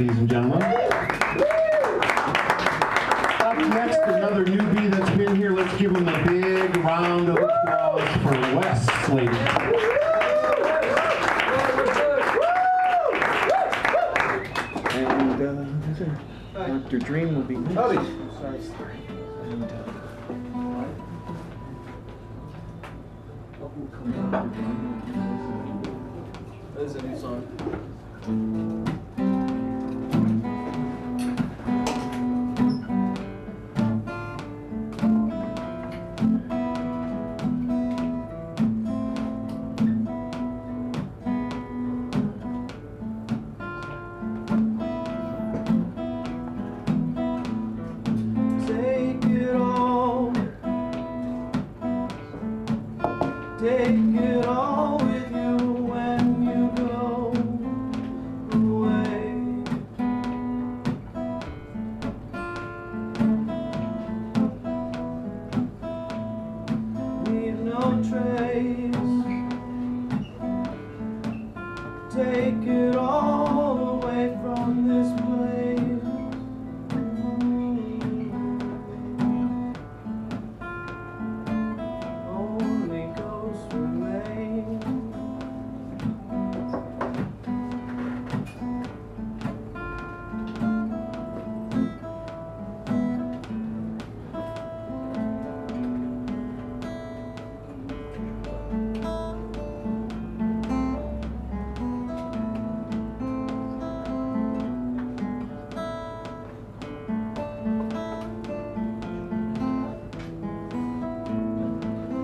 ladies and gentlemen. Up next, another newbie that's been here. Let's give him a big round of applause for Wes Slater. And Dr. Dream will be next. And, this is a new song. Take it all with you when you go away. Leave no trace. Take it all away from this place. Only ghosts remain.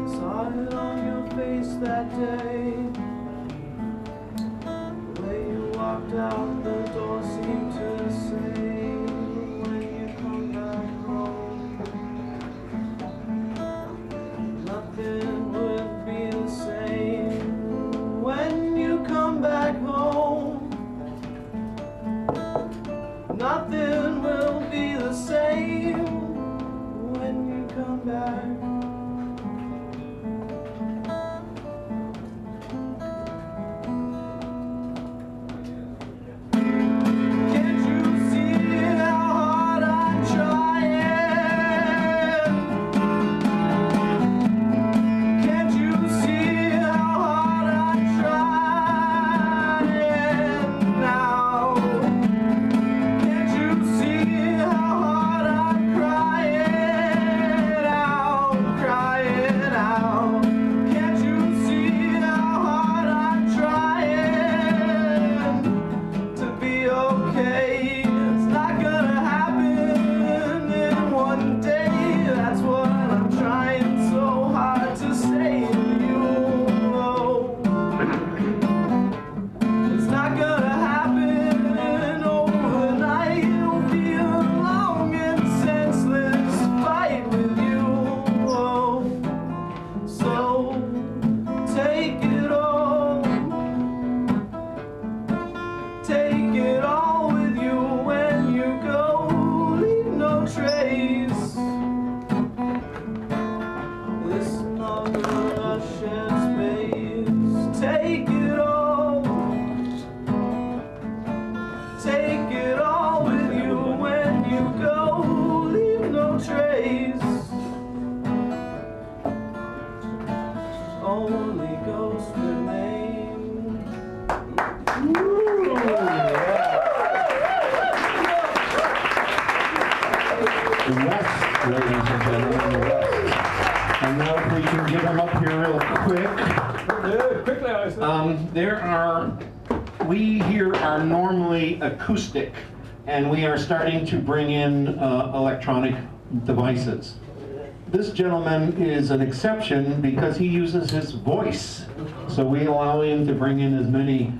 Saw it on your face that day. The way you walked out the door seemed to say, when you come back home, nothing would be the same. When you come back home, nothing will be the same. When you come back. Can't you see how hard I'm trying? Can't you see how hard I'm trying now? Can't you see how hard I'm crying out, crying out? Can't you see how hard I'm trying to be okay? It's not gonna happen in one day. That's what I'm trying so hard to say to you. It's not gonna happen overnight. It'll be a long and senseless fight with you. So take it all. Take it all with you when you go. Leave no trace. This longer shared space. Take it all. Take it all with you when you go. Leave no trace. Only ghosts remain. The West, ladies and gentlemen, the West. And now if we can get them up here real quick. Quickly, I We here are normally acoustic, and we are starting to bring in electronic devices. This gentleman is an exception because he uses his voice. So we allow him to bring in as many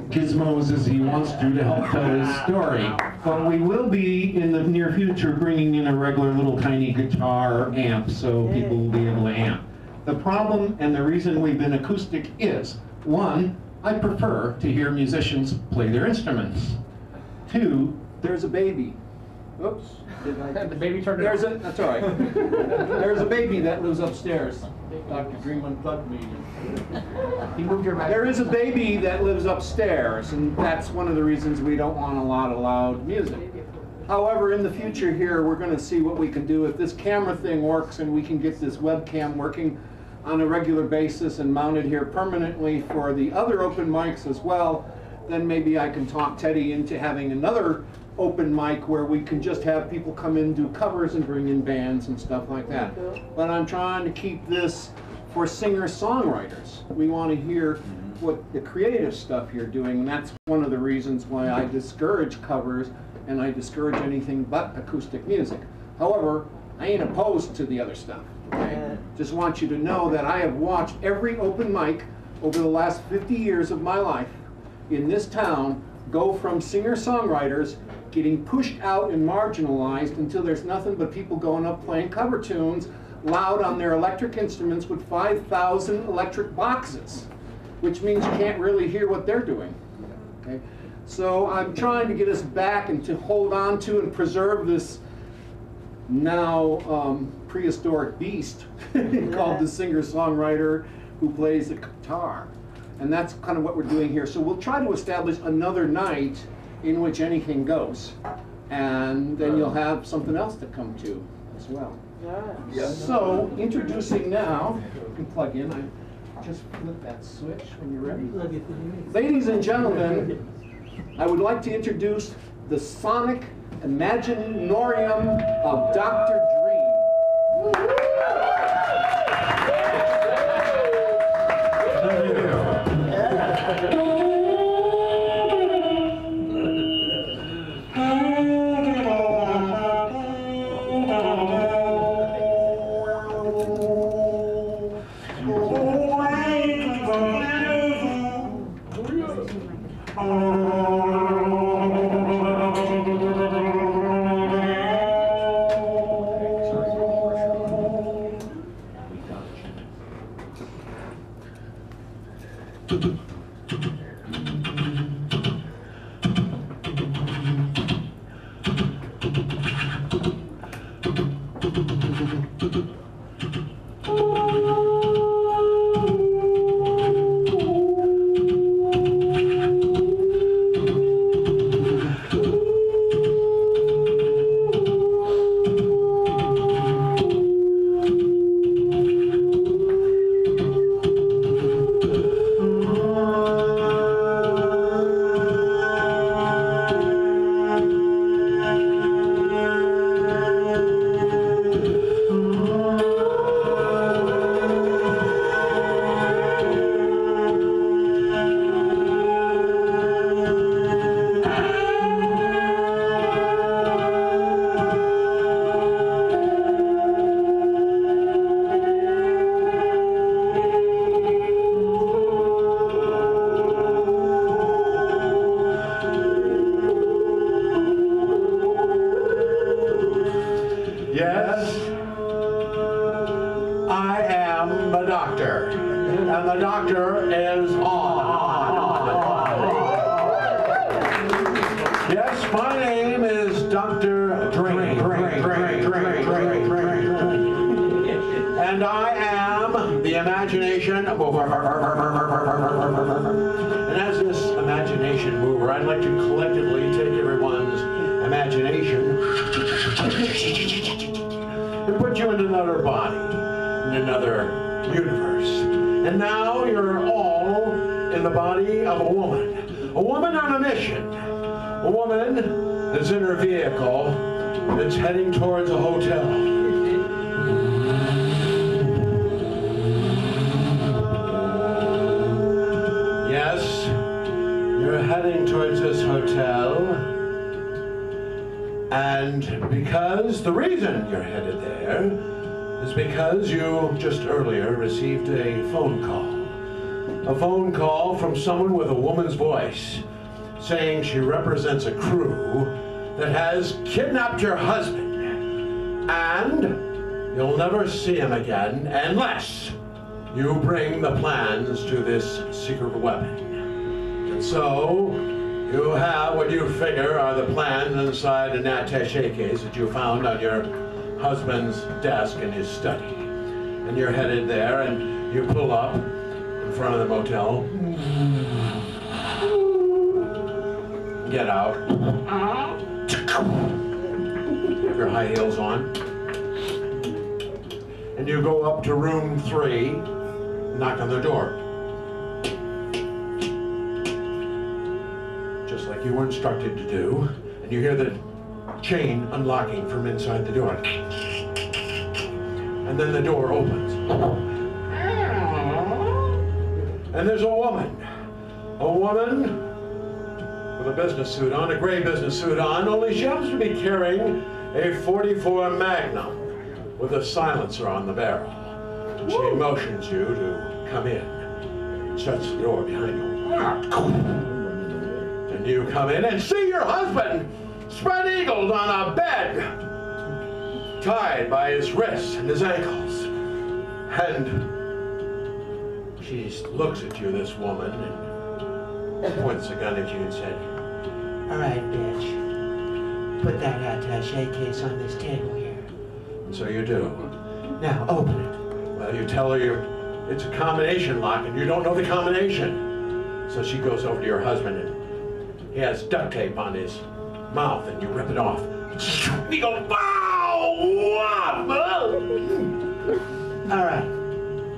gizmos as he wants to help tell his story. But we will be, in the near future, bringing in a regular little tiny guitar amp so people will be able to amp. The problem and the reason we've been acoustic is, one, I prefer to hear musicians play their instruments. Two, there's a baby. Oops. The baby turned it There's on. that's all right. There's a baby that lives upstairs. Dr. Dream unplugged me. He moved your back. There is a baby that lives upstairs, and that's one of the reasons we don't want a lot of loud music. However, in the future here, we're going to see what we can do. If this camera thing works and we can get this webcam working on a regular basis and mounted here permanently for the other open mics as well, then maybe I can talk Teddy into having another open mic where we can just have people come in, do covers, and bring in bands and stuff like that. But I'm trying to keep this for singer-songwriters. We want to hear what the creative stuff you're doing, and that's one of the reasons why I discourage covers and I discourage anything but acoustic music. However, I ain't opposed to the other stuff. Okay? Just want you to know that I have watched every open mic over the last 50 years of my life in this town go from singer-songwriters getting pushed out and marginalized until there's nothing but people going up playing cover tunes loud on their electric instruments with 5,000 electric boxes, which means you can't really hear what they're doing. Okay? So I'm trying to get us back and to hold on to and preserve this now prehistoric beast called the singer-songwriter who plays the guitar. And that's kind of what we're doing here. So we'll try to establish another night in which anything goes. And then you'll have something else to come to as well. So, introducing now, you can plug in, I just flip that switch when you're ready. Ladies and gentlemen, I would like to introduce the sonic imaginorium of Dr. Dream. Because you just earlier received a phone call from someone with a woman's voice saying she represents a crew that has kidnapped your husband and you'll never see him again unless you bring the plans to this secret weapon. And so You have what you figure are the plans inside an attaché case that you found on your husband's desk in his study. And you're headed there, and you pull up in front of the motel. Get out. Have your high heels on. And you go up to room 3, knock on the door. Just like you were instructed to do. And you hear the chain unlocking from inside the door. And then the door opens. And there's a woman. A woman with a business suit on, a gray business suit on, only she happens to be carrying a .44 Magnum with a silencer on the barrel. And she motions you to come in. Shuts the door behind you. And you come in and see your husband spread-eagled on a bed, tied by his wrists and his ankles. And she looks at you, this woman, and points a gun at you and said, "All right, bitch. Put that attaché case on this table here. and so you do. Now, open it." Well, you tell her it's a combination lock and you don't know the combination. So she goes over to your husband and he has duct tape on his mouth and you rip it off. You go, wow, wow. All right.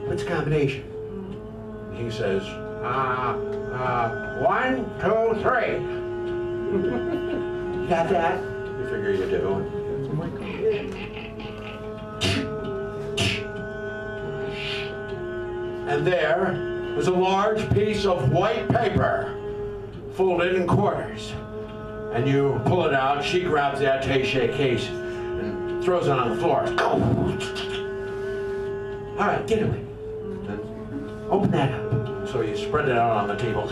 What's the combination? He says, 1, 2, 3. You got that? You figure you do. And there was a large piece of white paper folded in quarters. And you pull it out, she grabs the attaché case and throws it on the floor. All right, get away. And Open that up. so you spread it out on the table.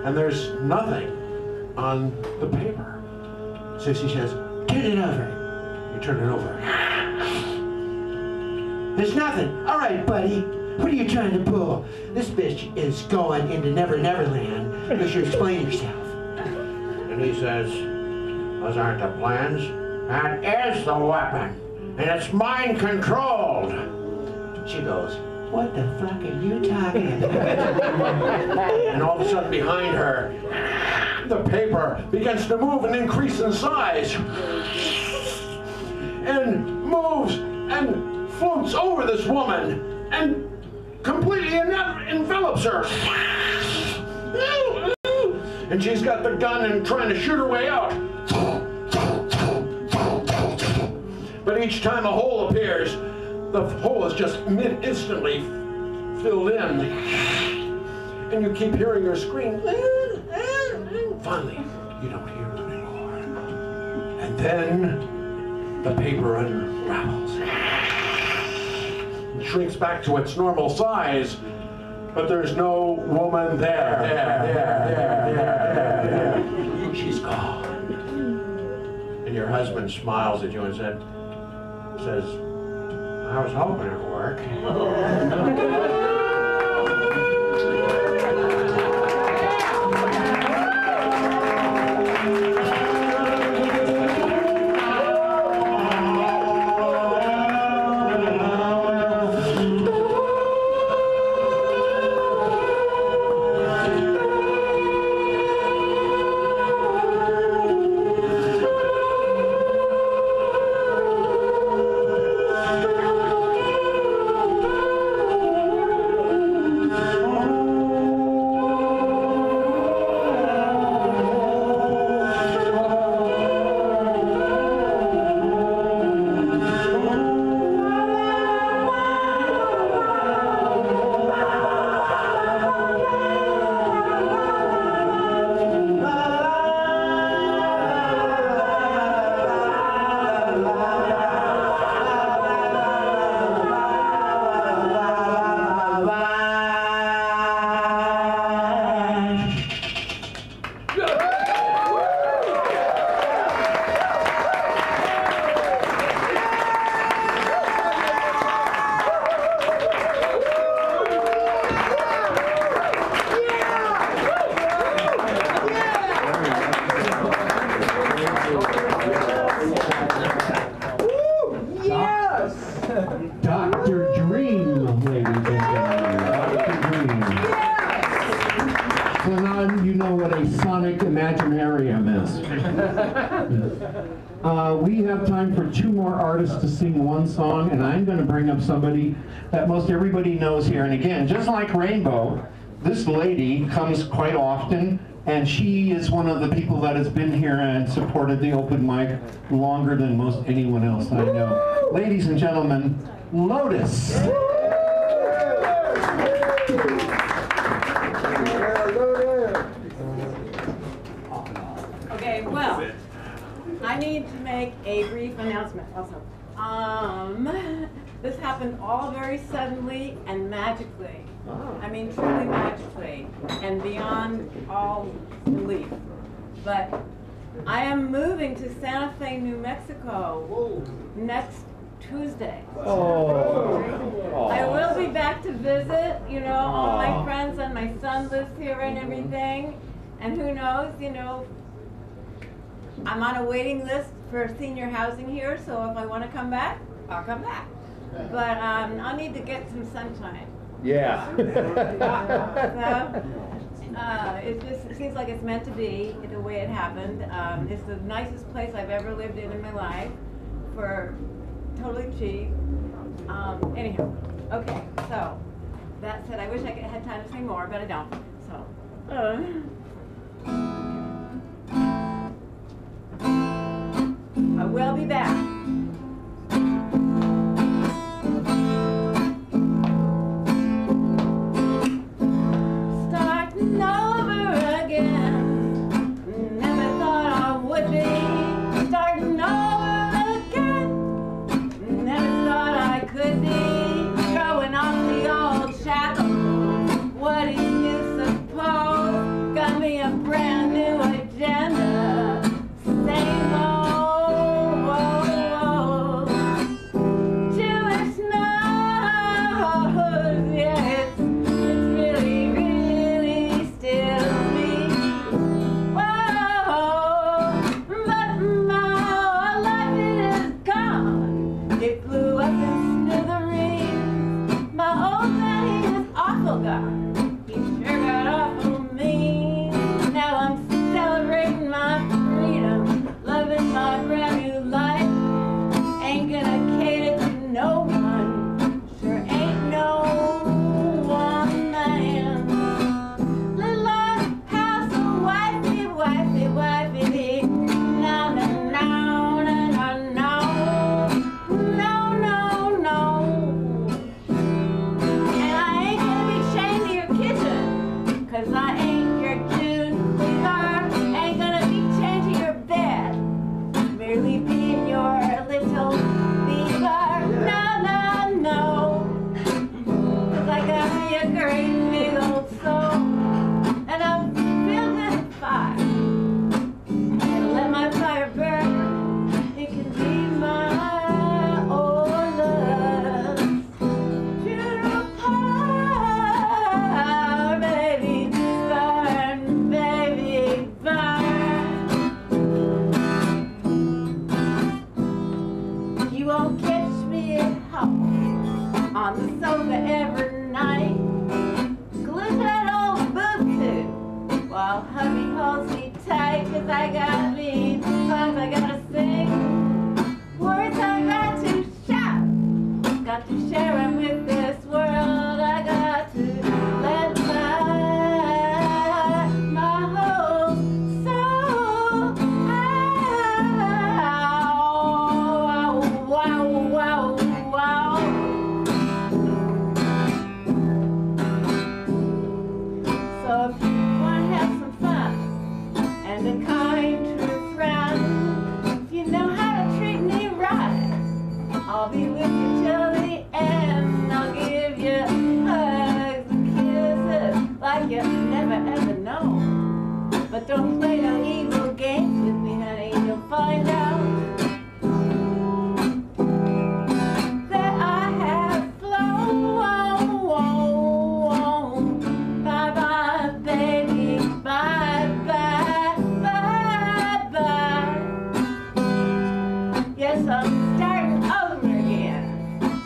And there's nothing on the paper. So she says, "Turn it over." You turn it over. There's nothing. All right, buddy. What are you trying to pull? This bitch is going into Never Never Land. You should explain yourself. And he says, those aren't the plans. That is the weapon. And it's mind controlled. She goes, "What the fuck are you talking about?" And all of a sudden behind her, the paper begins to move and increase in size. And moves and floats over this woman and completely envelops her. And she's got the gun and trying to shoot her way out. But each time a hole appears, the hole is just instantly filled in. And you keep hearing her scream. Finally, you don't hear it anymore. And then the paper unravels. It shrinks back to its normal size, but there's no woman there. She's gone. And your husband smiles at you and says, I was hoping it'd work. time for two more artists to sing one song, and I'm going to bring up somebody that most everybody knows here. And again, just like Rainbow, this lady comes quite often, and she is one of the people that has been here and supported the open mic longer than most anyone else I know. Ladies and gentlemen, Lotus. Okay, well, I need to make a brief announcement also. This happened all very suddenly and magically. I mean, truly magically and beyond all belief. But I am moving to Santa Fe, New Mexico next Tuesday. I will be back to visit, you know, all my friends, and my son lives here and everything. And who knows, you know, I'm on a waiting list for senior housing here, so if I want to come back, I'll come back. But I'll need to get some sunshine. Yeah. So, it seems like it's meant to be the way it happened. It's the nicest place I've ever lived in my life, for totally cheap. Anyhow, okay, so that said, I wish I had time to say more, but I don't. So, I will be back. Starting over again. Never thought I would be. Starting over again. Never thought I could be. Throwing off the old shackles. What do you suppose? Got me a brand new agenda. Same old Jewish nose. Yeah, it's really, really still me. Whoa, but my life is gone. It blew up in smithereens. My old man, he was awful gone. He sure got awful mean. Now I'm celebrating my freedom, loving my brand new life. Ain't gonna cater to no one, sure ain't no one man. Little old house, oh, wifey, wifey, wifey. No, no, no, no, no, no, no, no. And I ain't gonna be chained to your kitchen, 'cause I ain't your June sweetheart. Ain't gonna be chained to your bed, merely being your little beaver. No, no, no. 'Cause I got me a great big old soul, and I'm filled with fire. And let my fire burn. It can be my old love. Funeral pyre, baby, burn, baby, burn. You won't catch me at home on the sofa every night, glued to that old boob tube while hubby holds me tight. 'Cause I got me songs I gotta sing, words I got to shout, got to share them with this world. I got to let my whole soul out. Wow, wow, wow. So if you want to have some fun and a kind true friend, if you know how to treat me right, I'll be with you till the end. I'll give you hugs and kisses like you never ever known. But don't play no evil games with me, honey. You'll find out that I have flown. Bye bye, baby. Bye bye, bye bye. Yes, I'm starting over again.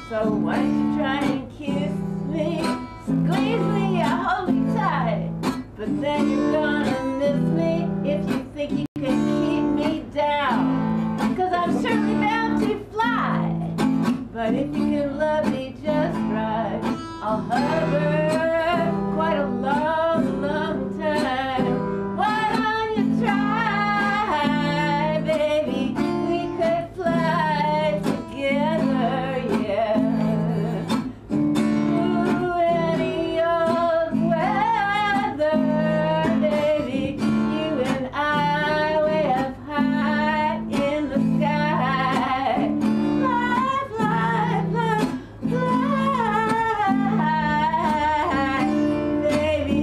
So why don't you try and kiss me, squeeze me, hold me tight. But then you're gonna miss me if you think you can keep me down. 'Cause I'm surely bound But if you can love me just right, I'll hover quite a long, long time. Why don't you try, baby? We could fly together, yeah. Through any old weather, baby. You and I way up high in the sky. Fly, fly, fly, fly. Baby,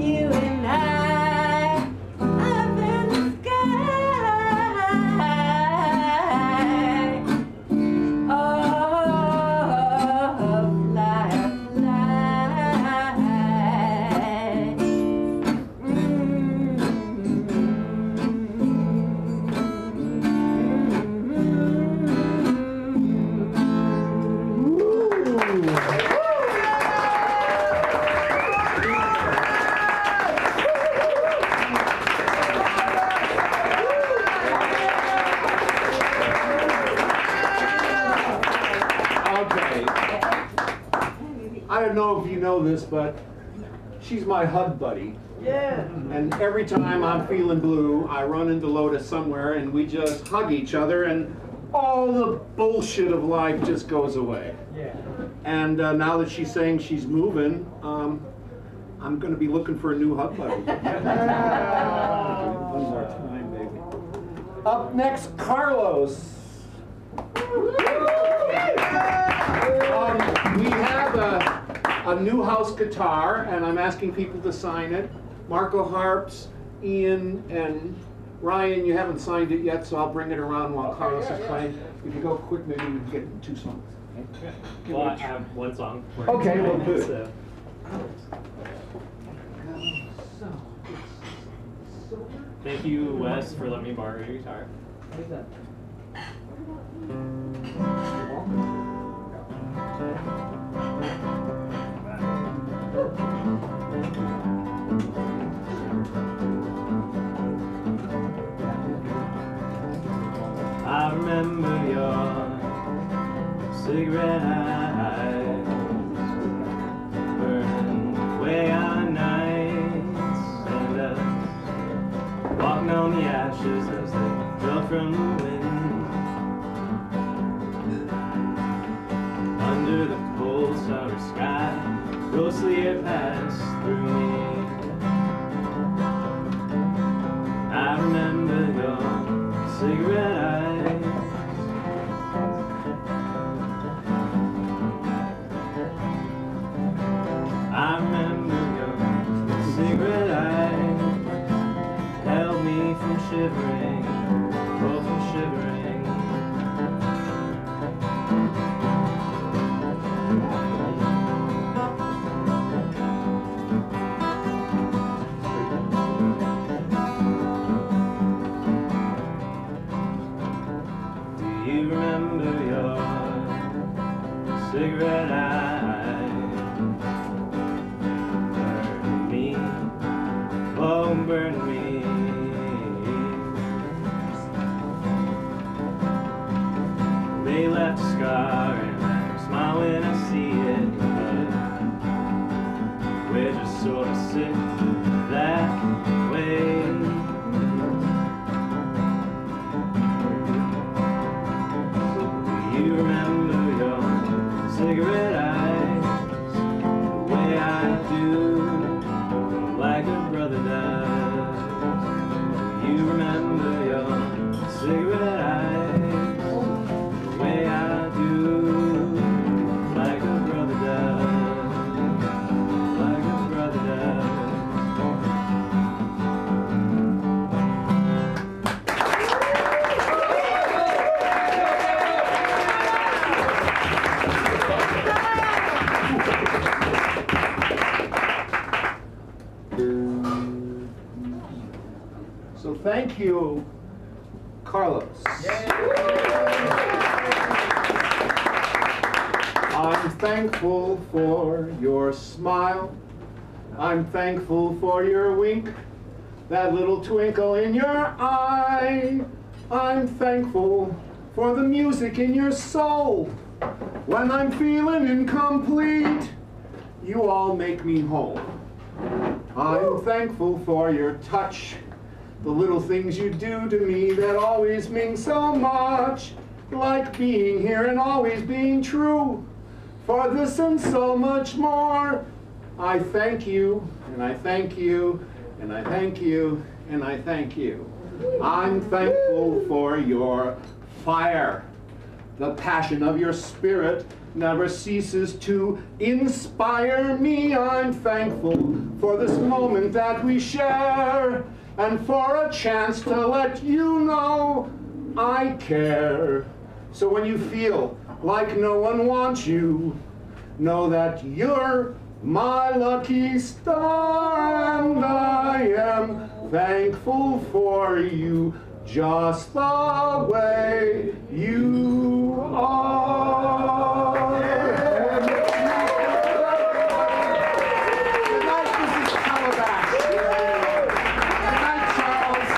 you and I up in the sky. Oh, fly, Okay. I don't know if you know this, but she's my hug buddy. Yeah. And every time I'm feeling blue, I run into Lotus somewhere and we just hug each other and all the bullshit of life just goes away. Yeah. And now that she's saying she's moving, I'm going to be looking for a new hug buddy. One more time, baby. Up next, Carlos. We have a new house guitar, and I'm asking people to sign it. Marco harps, Ian, and Ryan, you haven't signed it yet, so I'll bring it around while Carlos is playing. If you go quick, maybe we can get 2 songs. Okay. Well, I have one song. Okay, well, good. So. Thank you, Wes, for letting me borrow your guitar. I remember your cigarette eyes burning away our nights, and us walking on the ashes as they fell from the wind. Under the cold summer sky, ghostly air passed through me. I remember your cigarette eyes. I remember your cigarette eyes held me from shivering, oh, from shivering. Do you remember your cigarette eyes? Burn me, oh, burn me. They left a scar and I smile when I see it, but we're just sort of sick that way. Do you remember your cigarette eyes, the way I do, like a brother does? Do you remember your cigarette eyes, the way I do, like a brother does, like a brother does? So thank you, Carlos. I'm thankful for your smile. I'm thankful for your wink, that little twinkle in your eye. I'm thankful for the music in your soul. When I'm feeling incomplete, you all make me whole. I'm thankful for your touch, the little things you do to me that always mean so much, like being here and always being true. For this and so much more, I thank you, and I thank you, and I thank you, and I thank you. I'm thankful for your fire. The passion of your spirit never ceases to inspire me. I'm thankful for this moment that we share, and for a chance to let you know I care. So when you feel like no one wants you, know that you're my lucky star, and I am thankful for you just the way you are. Good night, Mrs. Calabash. Good night, Charles.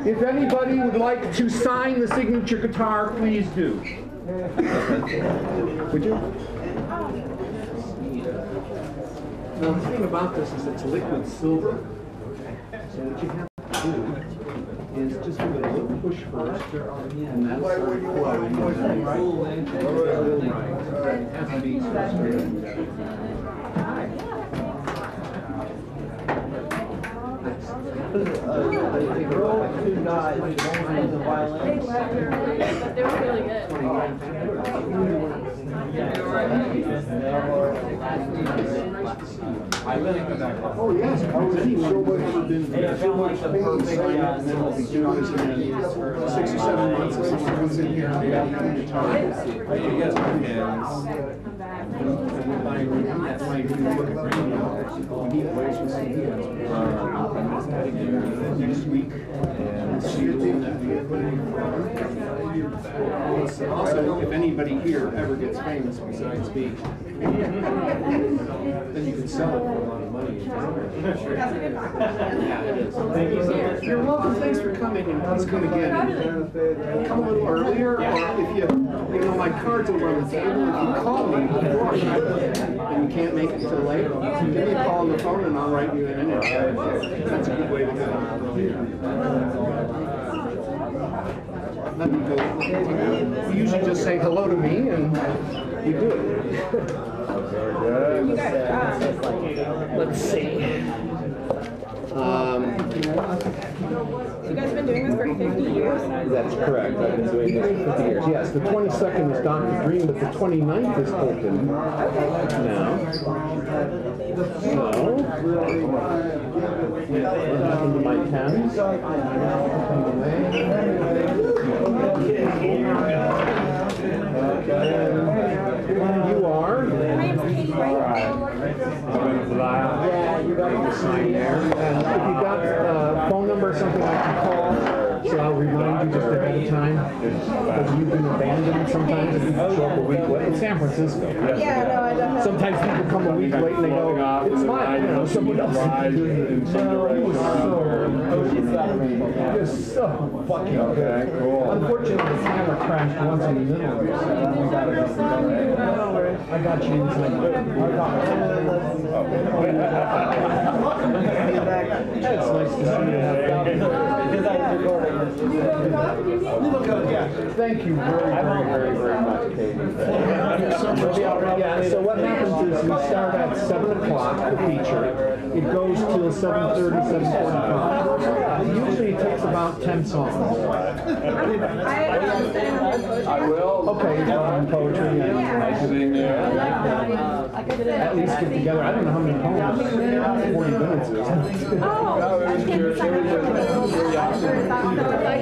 If anybody would like to sign the signature guitar, please do. Would you? Now, the thing about this is it's liquid silver. So what you have to do is just give it a little push first, and then start pouring. It has to be straight. The girl, two guys, one playing the violin. But they were really good. Oh yes, so much ever been so much pain, and then we'll be doing this in 6 or 7 months. If someone comes in here and they have a guitar, you guys have hands. That's why you look at radio. We need ways to see next week. And see your team that we put in. Also, if anybody here ever gets famous besides me, then you can sell it for a lot of money. Yeah, it is. Thank you so much. You're welcome. Thanks for coming, and please come again. Come a little earlier, or if you know, my card's over on the table. If you call me before and you can't make it till late, give me a call on the phone and I'll write you in anyway. That's a good way to go. Let me go. You usually just say hello to me, and you do it. Let's see. You guys have been doing this for 50 years? That's correct. I've been doing this for 50 years. Yes, the 22nd is Dr. Dream, but the 29th is open now. So, what happened to my pens? You are? My name's Katie Wright. Yeah, you got your sign there. And if you got a phone number or something I can call, so I'll remind you just ahead of time. Because you've been abandoned sometimes if you show up a week late. In San Francisco. Yeah, no, I don't know. Sometimes people come a week late and they go, it's fine, you know, someone else is doing it. No, he was so fucking good. Unfortunately, the camera crashed once in the middle of it. I got you inside. It's nice to see you have Thank you very much, Katie. Yeah, so what happens is we start at 7 o'clock, the feature. It goes till 7:30, 7:45. Usually it takes about 10 songs. I will. Okay, poetry and at least get together. I don't know how many poems 40 minutes is.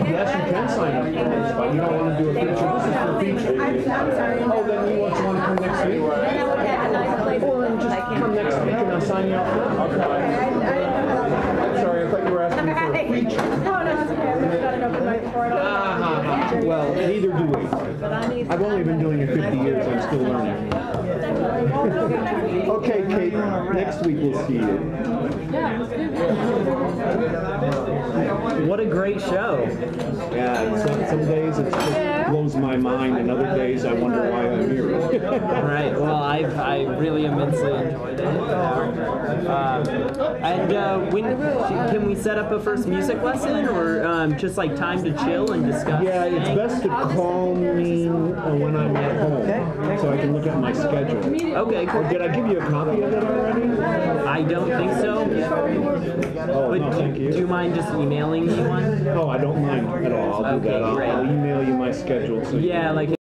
Yes, you can sign up for this, but you don't want to do a feature. This is for a feature. I'm sorry. Oh, then you want to come next week? Well, then just come next week and I'll sign you up for it. Okay. I'm sorry, I thought you were asking me for a feature. No, it's okay. I've never done an open mic before. Well, neither do we. I've only been doing it 50 years. I'm still learning. Okay, Kate, next week we'll see you. What a great show. Yeah, some days it just blows my mind, and other days I wonder why I'm here. Right. Well, I really immensely enjoyed it. Can we set up a first music lesson, or just like time to chill and discuss? Yeah, it's best to call me when I'm at home, so I can look at my schedule. Okay, cool. Did I give you a copy of it already? I don't think so. Oh, no, thank you. Do you mind just emailing me one? Oh, I don't mind at all. I'll do that. Okay, great. I'll email you my schedule. So Yeah, like